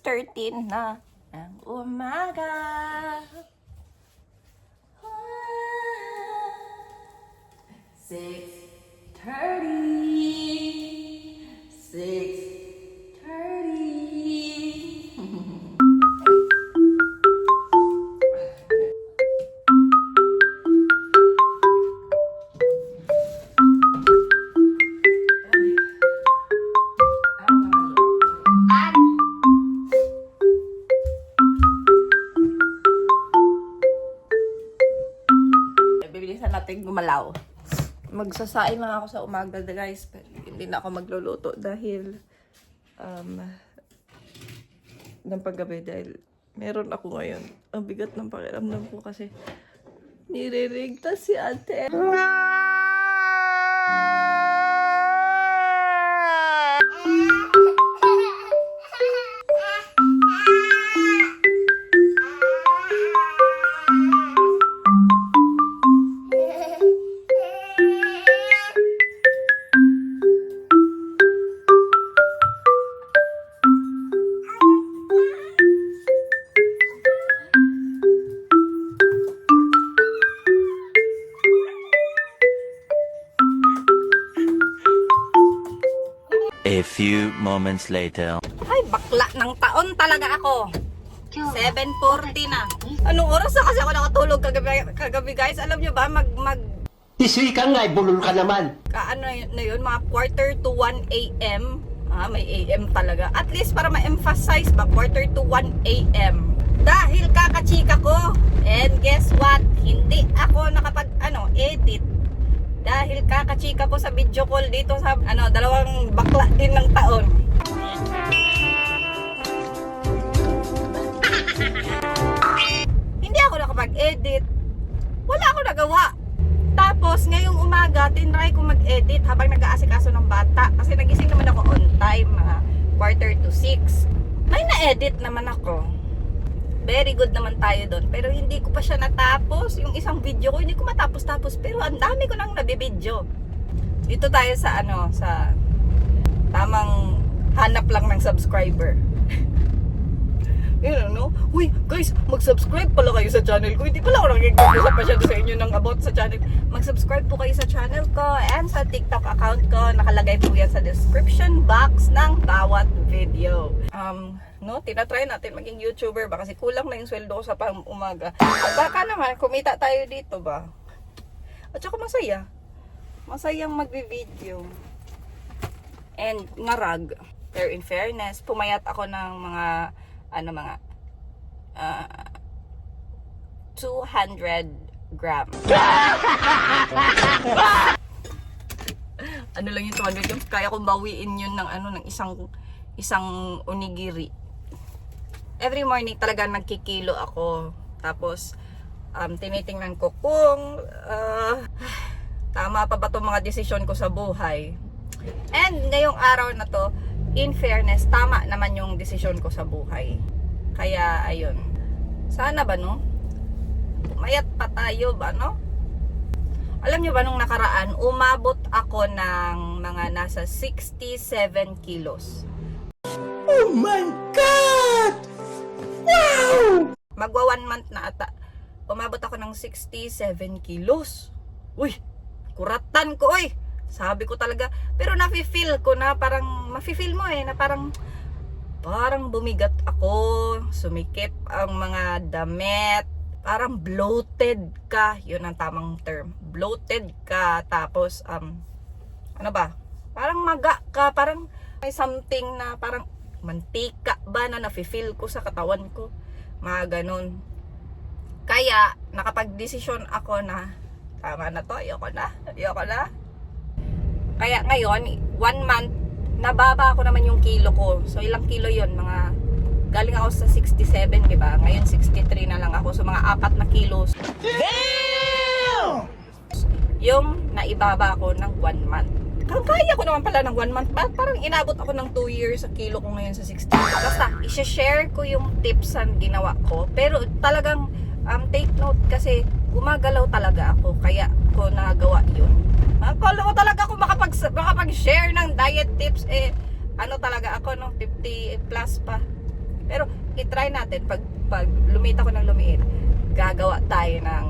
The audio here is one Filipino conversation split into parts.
6:13 na ng umaga. 6:30. 6:30. Bibilisan natin gumalaw. Magsasain lang ako sa umaga, guys. Pero hindi na ako magluluto dahil ng paggabi dahil meron ako ngayon. Ang bigat ng pakiramdam ko kasi niriligtas si ate. A few moments later. Ay, bakla ng taon talaga ako. 7:40 na. Anong oras na kasi ako nakatulog kagabi guys? Alam nyo ba, Iswi ka nga, bulol ka naman. ano na yun, mga quarter to 1 a.m. May a.m. talaga. At least para ma-emphasize ba, quarter to 1 a.m. Dahil kakachika ko. And guess what? Hindi ako edit. Dahil kakachika ko sa video call dito sa, dalawang bakla din ng taon. Hindi ako nakapag-edit. Wala ako nagawa. Tapos, ngayong umaga, tinry ko mag-edit habang nag-aasikaso ng bata. Kasi nagising naman ako on time, mga quarter to 6. May na-edit naman ako. Very good naman tayo doon. Pero hindi ko pa siya natapos. Yung isang video ko, hindi ko matapos-tapos. Pero ang dami ko nang nabibidyo. Dito tayo sa sa tamang hanap lang ng subscriber. Yun, Uy, guys, mag-subscribe pala kayo sa channel ko. Hindi pala ako nakikipag-usap masyado sa inyo ng about sa channel. Mag-subscribe po kayo sa channel ko and sa TikTok account ko. Nakalagay po yan sa description box ng bawat video. Tinatry natin maging YouTuber ba? Kasi kulang na yung sweldo ko sa pang-umaga. At baka naman, kumita tayo dito ba? At saka masaya. Masayang magbi-video. And ngarag. Pero in fairness, pumayat ako ng mga 200 grams. Lang yung 200 grams? Kaya kong bawiin yun ng isang onigiri. Every morning talaga nagkikilo ako. Tapos, tinitingnan ko kung tama pa ba itong mga desisyon ko sa buhay. And ngayong araw na to, in fairness, tama naman yung desisyon ko sa buhay. Kaya, ayun. Sana ba, Mayat pa tayo ba, Alam nyo ba, nung nakaraan, umabot ako ng mga nasa 67 kilos. Oh my God! Wow! Magwa 1 month na ata. Umabot ako ng 67 kilos. Uy, kuratan ko, oy! Sabi ko talaga, pero nafe-feel ko na parang, mafe-feel mo na parang bumigat ako, sumikip ang mga damit, parang bloated ka, yun ang tamang term, bloated ka, tapos, parang maga ka, parang may something na parang mantika ba na nafe-feel ko sa katawan ko, mga ganun. Kaya, nakapag-desisyon ako na, tama na to, ayoko na. Kaya ngayon, 1 month, nababa ako naman yung kilo ko. So, ilang kilo yun? Galing ako sa 67, diba? Ngayon, 63 na lang ako. So, mga 4 na kilos. Damn! Yung naibaba ko ng 1 month. Kaya ko naman pala ng 1 month. Parang inabot ako ng 2 years sa kilo ko ngayon sa 60. Basta, i-share ko yung tips na ginawa ko. Pero talagang, take note kasi gumagalaw talaga ako. Kaya ko nagawa yun. Akala ko talaga ako makapag-share ng diet tips. Talaga ako, 50 plus pa. Pero itry natin pag lumit ako ng lumiit, gagawa tayo ng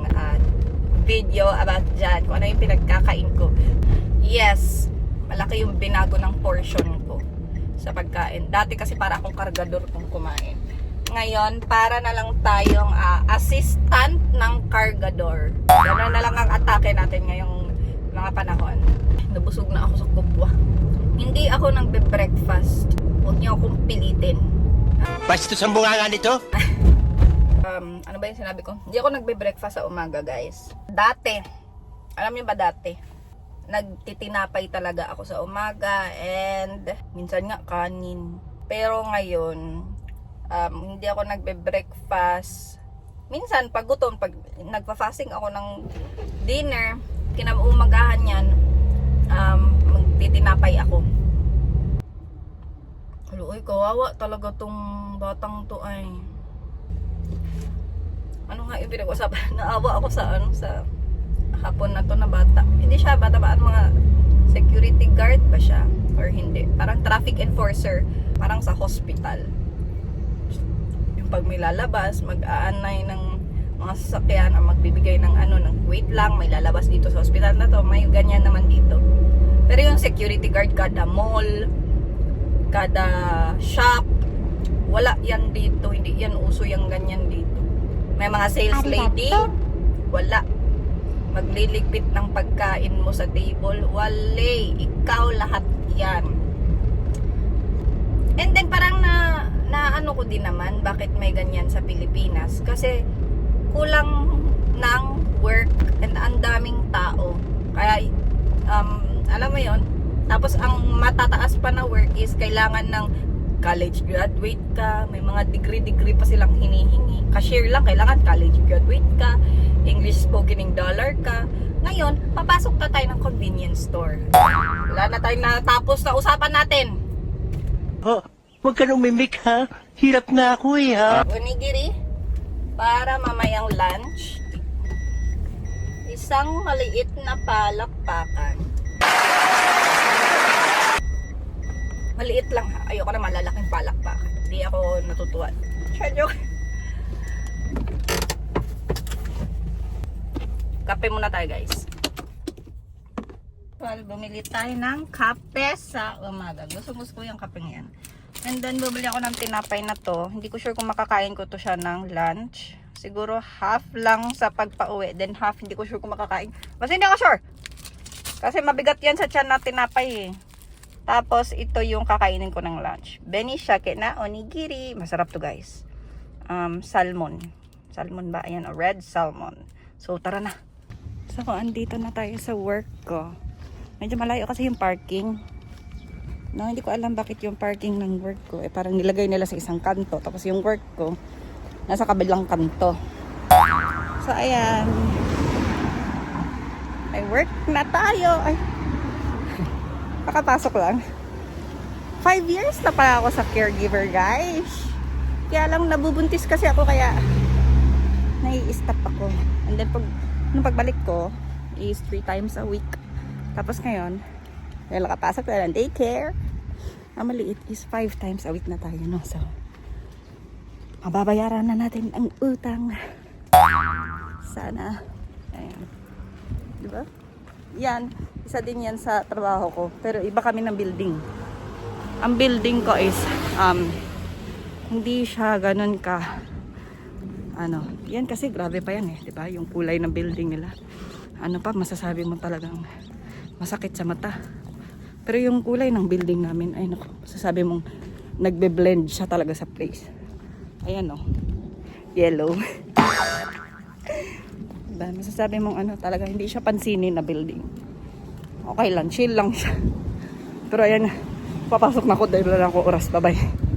video about dyan, kung ano yung pinagkakain ko. Yes, malaki yung binago ng portion ko sa pagkain. Dati kasi para akong kargador kung kumain. Ngayon, para na lang tayong assistant ng kargador. Gano'n na lang ang atake natin ngayong mga panahon. Nabusog na ako sa kubwa. Hindi ako nagbe-breakfast. Huwag niyo akong pilitin. Bastos ang bunganga nito. Ano ba yung sinabi ko? Hindi ako nagbe-breakfast sa umaga, guys. Dati, alam niyo ba dati? Nagtitinapay talaga ako sa umaga and minsan nga kanin. Pero ngayon, hindi ako nagbe-breakfast. Minsan, pag gutom, pag nagpa-fasting ako ng dinner, kinaumagahan yan, magtitinapay ako. Uy, kawawa talaga tong batang to ay. Ano nga yung pinag-usapan? Naawa ako sa hapon na to na bata. Hindi siya bata ba? Mga security guard ba siya? Or hindi? Parang traffic enforcer. Parang sa hospital. Yung pag may lalabas, mag-aanay ng mga sasakyan o magbibigay ng ng wait lang, may lalabas dito sa hospital na to. May ganyan naman dito. Pero yung security guard kada mall, kada shop, wala yan dito. Hindi yan uso yung ganyan dito. May mga sales lady, wala. Magliligpit ng pagkain mo sa table, wale. Ikaw lahat yan. And then parang na ano ko din naman, bakit may ganyan sa Pilipinas? Kasi kulang ng work and ang daming tao. Kaya, alam mo yon. Tapos ang matataas pa na work is kailangan ng college graduate ka, may mga degree pa silang hinihingi. Cashier lang, kailangan college graduate ka, English spoken dollar ka. Ngayon, papasok na tayo ng convenience store. Wala na tayong natapos na usapan natin. Oh, huwag ka nung mimik ha. Hirap na ako eh ha. Onigiri, para mamayang lunch. Isang maliit na palakpakan. Maliit lang ha. Ayoko na malalaking palakpakan. Hindi ako natutuwa. Joke. Kape muna tayo, guys. Well, bumili tayo ng kape sa umaga. Gusto ko yung kape ngayon. And then, bumili ako ng tinapay na to. Hindi ko sure kung makakain ko to siya ng lunch. Siguro half lang sa pagpa-uwi. Then half, hindi ko sure kung makakain. Basta hindi ako sure. Kasi mabigat yan sa tiyan na tinapay eh. Tapos, ito yung kakainin ko ng lunch. Benishake na onigiri. Masarap to, guys. Salmon. Salmon ba? Ayan, red salmon. So, tara na. So, andito na tayo sa work ko. Medyo malayo kasi yung parking. No, hindi ko alam bakit yung parking ng work ko. Parang nilagay nila sa isang kanto. Tapos yung work ko, nasa kabilang kanto. So, ayan. May work na tayo. Ay. Nakapasok lang. 5 years na pala ako sa caregiver, guys. Kaya lang nabubuntis kasi ako kaya nai-stop ako. And then nung pagbalik ko is 3 times a week. Tapos ngayon, nakapasok na ng daycare. Ang maliit is 5 times a week na tayo, no? So, mababayaran na natin ang utang. Sana. Ayan. Diba? Yan. Isa din yan sa trabaho ko. Pero iba kami ng building. Ang building ko is hindi siya ganun ka yan kasi grabe pa yan eh, 'di ba? Yung kulay ng building nila. Masasabi mo talagang masakit sa mata. Pero yung kulay ng building namin ay naku, masasabi mong nagbe-blend siya talaga sa place. Ayan oh. Yellow. Diba? Masasabi mong talaga hindi siya pansinin na building. Okay lang, chill lang siya. Pero ayan, papasok na ako dahil wala lang ako oras. Bye-bye.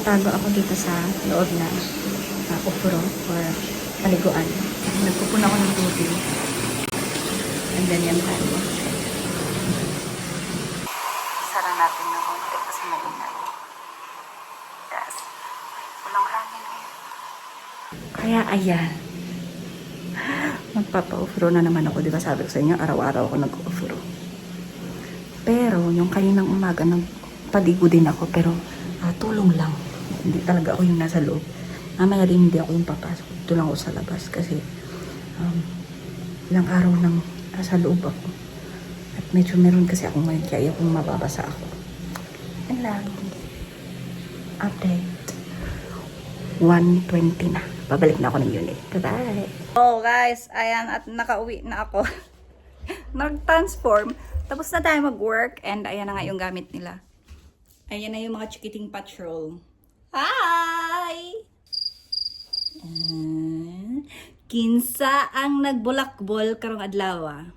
Nagtatago ako dito sa loob na ufuro or paliguan. Nagpupun ako ng tubig. And then yan tayo. Sara natin na konti kasi maingay. Yes. Walang hangin ngayon. Kaya ayan. Magpapa-ufuro na naman ako. Di ba sabi ko sa inyo, araw-araw ako nag-ufuro. Pero yung kaninang umaga, nagpaligo din ako. Pero tulong lang. Hindi talaga ako yung nasa loob. Mamaya rin hindi ako yung papasok. Dito lang ako sa labas kasi ilang araw nang nasa loob ako. At medyo meron kasi ako ngayon kaya kung mababasa ako. Yan lang. Update. 1:20 na. Babalik na ako ng unit. Bye-bye. Oh guys, ayan at nakauwi na ako. Nag-transform. Tapos na tayo mag-work and ayan na nga yung gamit nila. Ayan na yung mga chikiting patrol. Hi! Kinsa ang nagbulakbol karong adlaw.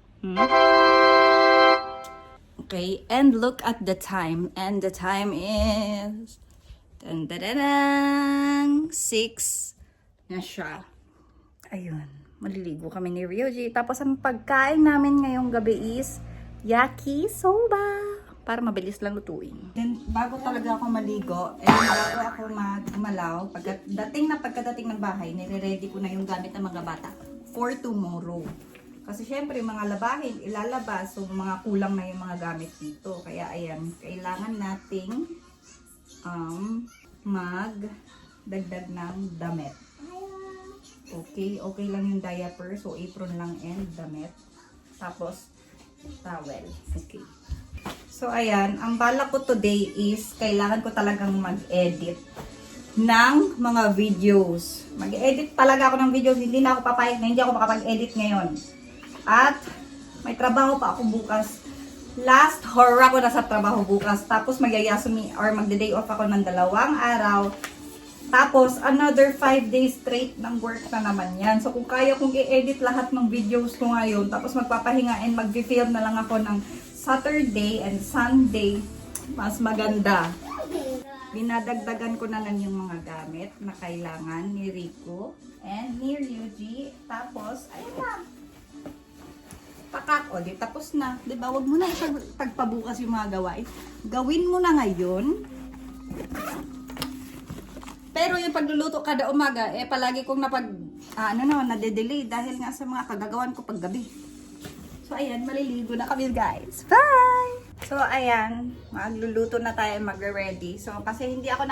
Okay, and look at the time. And the time is 6 na siya. Ayun, maliligo kami ni Ryoji. Tapos ang pagkain namin ngayong gabi is yakisoba. Para mabilis lang lutuin. Then, bago talaga ako maligo, bago ako magmalaw, pagkadating ng bahay, nire-ready ko na yung gamit ng mga bata for tomorrow. Kasi syempre, mga labahin, ilalabas, so mga kulang na yung mga gamit dito. Kaya ayan, kailangan nating magdagdag ng damit. Okay lang yung diaper, so apron lang and damit. Tapos, towel. Okay. So, ayan. Ang bala ko today is kailangan ko talagang mag-edit ng mga videos. Mag-edit talaga ako ng videos. Hindi na ako papayag na hindi ako makapag-edit ngayon. At may trabaho pa ako bukas. Last horror ako na sa trabaho bukas. Tapos magyayasumi or magde-day off ako ng 2 araw. Tapos, another 5 days straight ng work na naman yan. So, kung kaya kong i-edit lahat ng videos ko ngayon, tapos magpapahinga and mag-film na lang ako ng Saturday and Sunday, mas maganda. Binadagdagan ko na lang yung mga gamit na kailangan ni Rico and ni Ryuji. Tapos, ayun lang. Pakak, o, di tapos na. Diba, wag mo na ipagpabukas yung mga gawain. Gawin mo na ngayon. Pero yung pagluluto kada umaga, palagi kong nade-delay dahil nga sa mga kagagawan ko paggabi. So, ayan, maliligo na kami, guys. Bye! So, ayan, magluluto na tayo, magre-ready. So, kasi hindi ako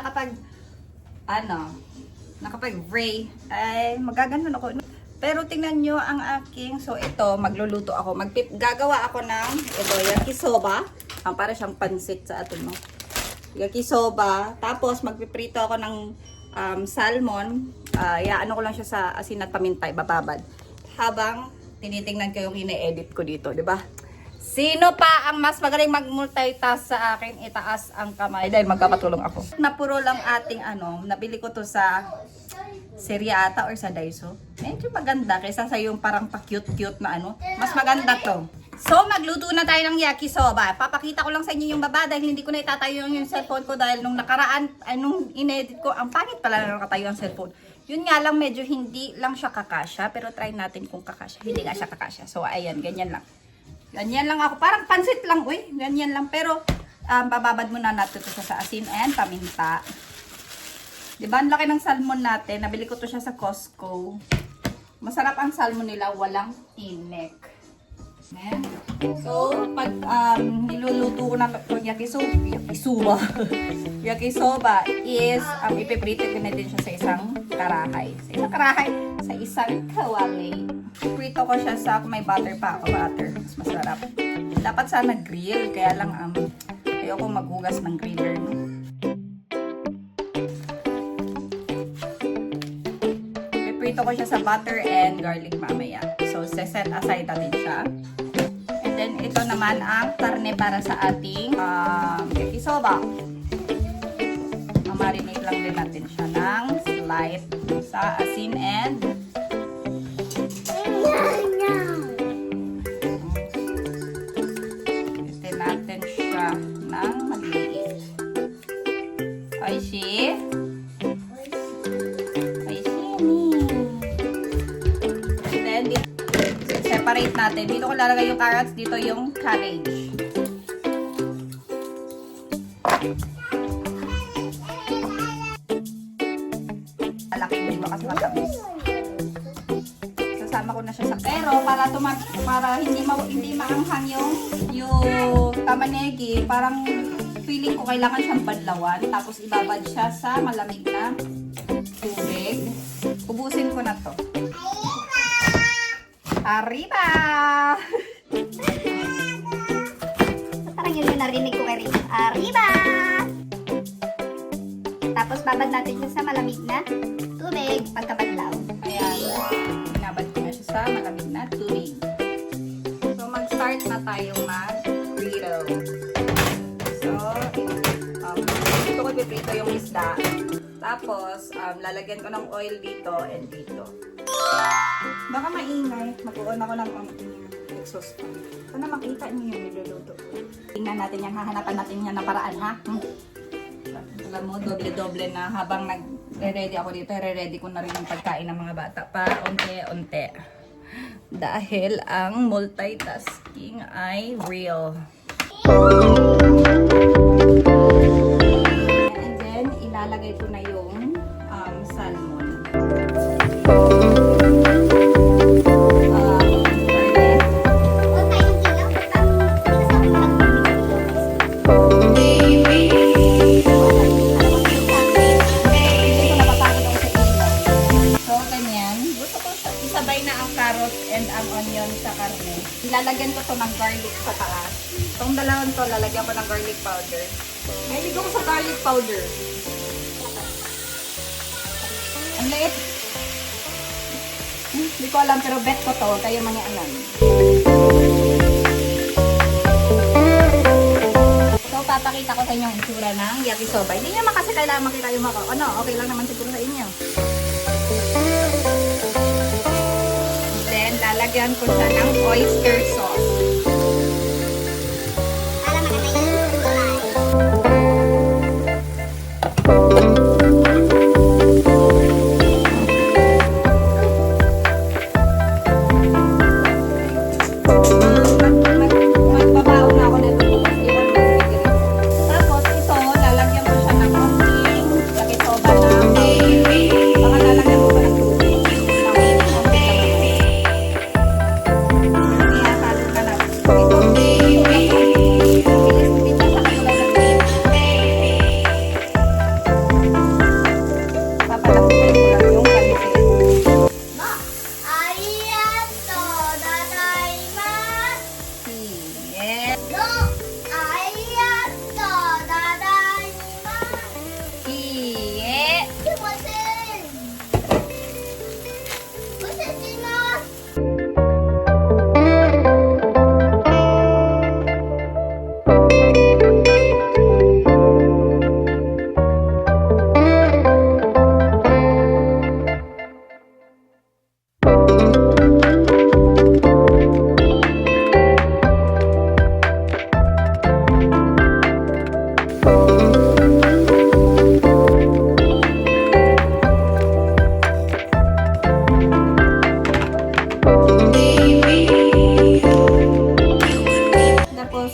nakapag-ray, ay, magaganon ako. Pero, tingnan nyo ang aking, so, ito, magluluto ako. Gagawa ako ng, ito, yakisoba. Para siyang pansit sa atin, no? Yakisoba. Tapos, magpiprito ako ng salmon. Ano ko lang siya sa asin at paminta, bababad. Habang tinitingnan ko yung ine-edit ko dito, di ba? Sino pa ang mas magaling mag-multitask sa akin? Itaas ang kamay dahil magkapatulong ako. Napuro lang ating nabili ko to sa Seriata or sa Daiso. Medyo maganda kaysa sa yung parang pa-cute-cute na Mas maganda to. So, magluto na tayo ng yakisoba. Papakita ko lang sa inyo yung baba dahil hindi ko na itatayo yung cellphone ko dahil nung nakaraan, nung in-edit ko, ang pangit pala na nakatayo ang cellphone. Yun nga lang, medyo hindi lang siya kakasya. Pero try natin kung kakasya. Hindi nga siya kakasya. So, ayan, ganyan lang. Ganyan lang ako. Parang pansit lang, uy. Ganyan lang. Pero, bababad muna natin ito sa asin and paminta. Diba, ang laki ng salmon natin. Nabili ko to siya sa Costco. Masarap ang salmon nila. Walang tinik. Ayan. So, pag niluluto ko na ito, yakisoba. Yakisoba is, ipiprito ko na din siya sa isang karahay. Sa isang kawali. Prito ko siya sa, kung may butter pa ako, butter. Mas masarap. Dapat sana grill, kaya lang, ayoko maghugas ng griller, no? Ipiprito ko siya sa butter and garlic mamaya. So, set aside natin siya. And then, ito naman ang karne para sa ating yakisoba. Marinate lang din natin siya ng slight sa asin and itin natin siya ng maliit. Oishi. plate natin. Dito ko lalagay yung carrots, dito yung cabbage. Malaki din mo kasi matamis. Sasama ko na siya sa pero para hindi maanghang yung tamanegi, parang feeling ko kailangan siyang badlawan tapos ibabad siya sa malamig na tubig. Ubusin ko na to. Arriba! Parang yun yung narinig ko kay Rick. Arriba! Tapos babad natin siya sa malamig na tubig pagkabadlaw. Ayan. Binabad ko na siya sa malamig na tubig. So, mag-start na tayo mag-prito. So, dito ko piprito yung isda. Tapos, lalagyan ko ng oil dito and dito. Baka maingay. Mag-on ako ng exhaust fan. Sana makita niyo yung niluluto ko. Tingnan natin yan. Hahanapan natin yan na paraan, ha? Alam mo, doble-doble na habang nagre-ready ako dito, re-ready ko na rin yung pagkain ng mga bata pa, unti-unti. Dahil ang multitasking ay real. And then, ilalagay ko na yung salmon. Ilalagyan ko to ng garlic sa taas. Itong dalawang to, lalagyan ko ng garlic powder. Mahilig ako sa garlic powder. Ang liit. Hindi ko alam, pero bet ko to. Kayo mga alam. So, papakita ko sa inyo ang itsura ng yakisoba. Hindi naman kasi kailangan makita yung mako. Ano, okay lang naman siguro sa inyo. Lalagyan ko siya ng oyster sauce. Para maganda yung kulay. Magbabaon na ako nito. Tapos ito, lalagyan ko siya ng konting yakisoba na baka lalagyan ko pa ng tubig.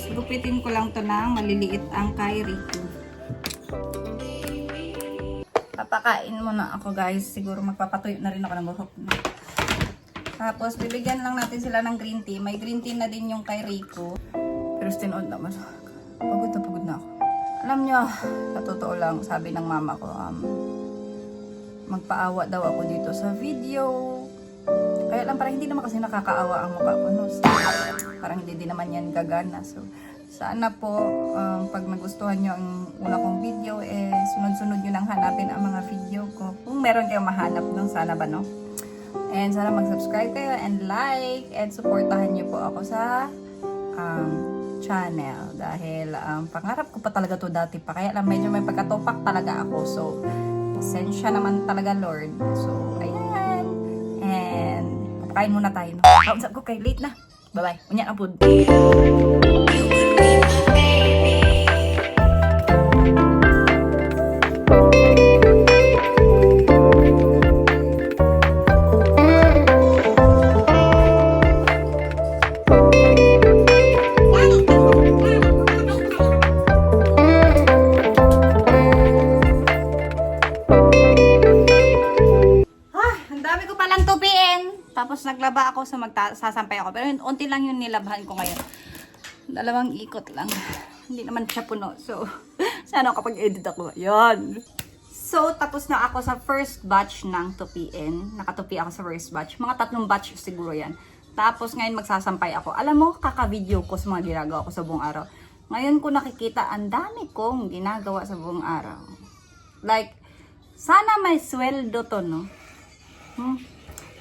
Gupitin ko lang to ng maliliit ang kairi ko. Papakain muna ako guys. Siguro magpapatuyo na rin ako ng buhok. Tapos bibigyan lang natin sila ng green tea. May green tea na din yung kairi ko. Pero stinood naman. Pagod na ako. Alam nyo, sa totoo lang, sabi ng mama ko, magpaawa daw ako dito sa video. Kaya lang parang hindi naman kasi nakakaawa ang mukha ko. No? So, parang hindi din naman yan gagana. So, sana po, pag nagustuhan nyo ang una kong video, sunod-sunod nyo nang hanapin ang mga video ko. Kung meron kayong mahanap nun, sana ba, no? And sana mag-subscribe kayo and like and supportahan nyo po ako sa channel. Dahil pangarap ko pa talaga to dati pa. Kaya lang medyo may pagkatopak talaga ako. So, pasensya naman talaga, Lord. So, ayan. And, papakain muna tayo. No? Kausap ko kay late na. Bye-bye. Unya ang food. Tapos naglaba ako sa sasampay ako. Pero unti lang yung nilabhan ko ngayon. 2 ikot lang. Hindi naman siya puno. So, sana kapag edit ako. Yan. So, tapos na ako sa first batch ng tupiin. Nakatupi ako sa first batch. Mga 3 batch siguro yan. Tapos ngayon magsasampay ako. Alam mo, kaka-video ko sa mga ginagawa ko sa buong araw. Ngayon ko nakikita, ang dami kong ginagawa sa buong araw. Like, sana may sweldo to, no?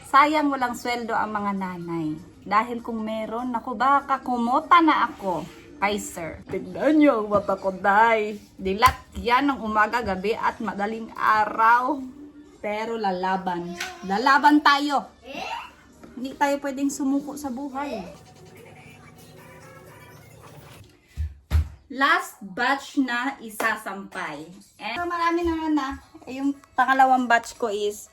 Sayang walang sweldo ang mga nanay. Dahil kung meron, ako baka kumota na ako kay sir. Tignan nyo ang mata ko, day. Dilat yan ng umaga, gabi at madaling araw. Pero lalaban. Lalaban tayo. Hindi tayo pwedeng sumuko sa buhay. Last batch na isasampay. And so, marami naman na. Yung pangalawang batch ko is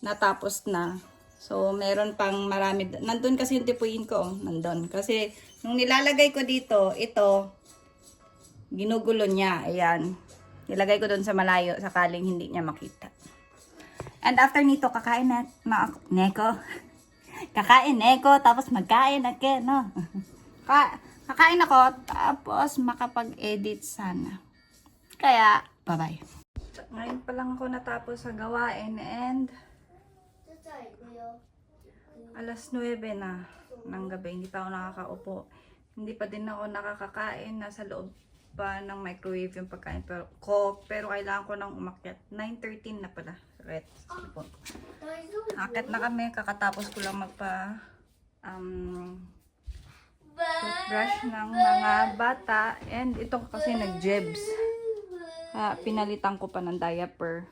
natapos na. So, meron pang marami. Nandun kasi yung tipuin ko. Oh. Nandun. Kasi, nung nilalagay ko dito, ito, ginugulo niya. Ayan. Nilagay ko dun sa malayo, sakaling hindi niya makita. And after nito, kakain na Neko. Kakain Neko, tapos magkain ako, no? Kakain ako, tapos makapag-edit sana. Kaya, bye-bye. Ngayon pa lang ako natapos sa gawain and 9:00 na ng gabi. Hindi pa ako nakakaupo. Hindi pa din ako nakakakain. Nasa loob pa ng microwave yung pagkain. Pero kailangan ko nang umakyat. 9:13 na pala. Right. Akit na kami. Kakatapos ko lang magpa toothbrush ng mga bata. And ito kasi nag-jebs. Pinalitan ko pa ng diaper.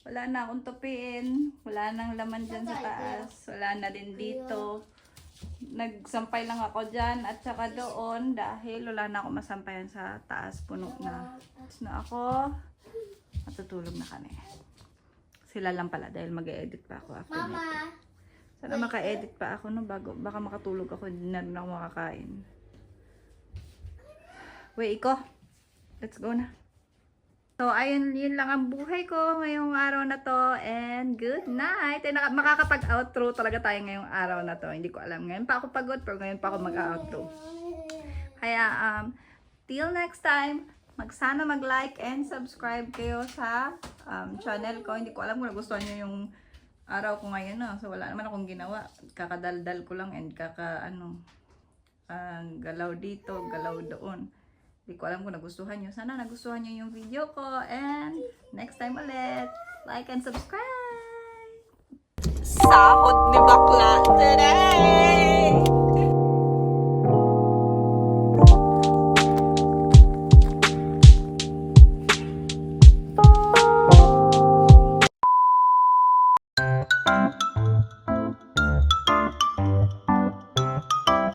Wala na akong tupiin. Wala nang laman dyan sa taas. Wala na din dito. Nagsampay lang ako dyan at saka doon dahil wala na ako masampayan sa taas. Puno na. Tapos na ako. Matutulog na kami. Sila lang pala dahil mag-e-edit pa ako after nito. Sana maka-edit pa ako no bago. Baka makatulog ako. Hindi na rin ako makakain. Wait, Iko. Let's go na. So, ayun, yun lang ang buhay ko ngayong araw na to. And good night. Ay, makakapag-outro talaga tayo ngayong araw na to. Hindi ko alam. Ngayon pa ako pagod, pero ngayon pa ako mag-outro. Kaya, till next time, sana mag-like and subscribe kayo sa channel ko. Hindi ko alam kung nagustuhan nyo yung araw ko ngayon. No? So, wala naman akong ginawa. Kakadaldal ko lang and galaw dito, galaw doon. Hindi ko alam kung nagustuhan nyo. Sana nagustuhan nyo yung video ko. And next time ulit, like and subscribe! Sahod ni bakla today!